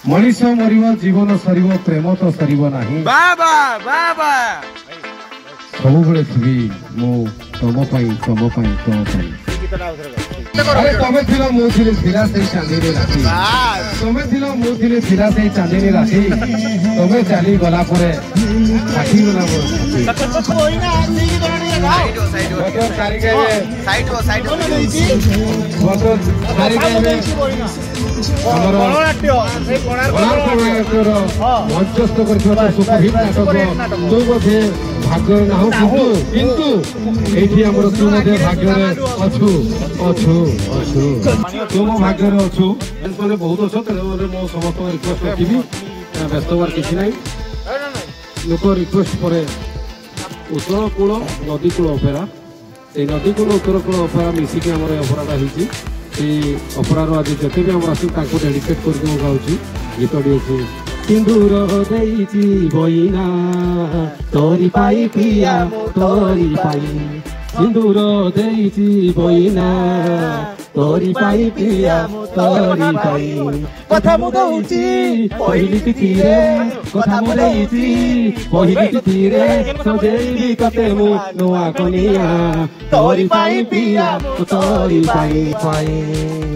मनीष मरिब जीवन सरिब प्रेम तो सरिब नाही सब बेले थी मो तुम तुम अरे तमे थिलो मु थिले थिला से चांदनी राशि तमे थिलो मु थिले थिला से चांदनी राशि तमे चली गला परे काटी गला मोर मोटर साइड हमर मंचस्थ कर सुपरहिट नाटक तू बोधे भाग्य ना हो किंतु एठी हमर तू बोधे भाग्य रे अछु अछु अछु तुम भाग्य रे अछु माने बहुत अछ तने मो समस्त रिक्वेस्ट रखिबी व्यस्त बार किछि नै लोक रिक्वेस्ट परे उत्तर कूल नदी कूल अपेरा ए नदी कूल उत्तर कूल अपेरा मिसिक हमर अपराधा हिची ए अपराध आज जते भी हम आसी ताको डेडिकेट करके मो गाउची गीतडी अछि सिंदूर देइची बइना तोरी पाई पिया तोरी पाई सिंदूर देइची बइना तोरी पाई पिया तोरी पाई कथा मु दउची पहिली तिथिरे कथा मु देइची पहिली तिथिरे सजेइली कते मु नुआ कनिया तोरी पाई पिया तोरी पाई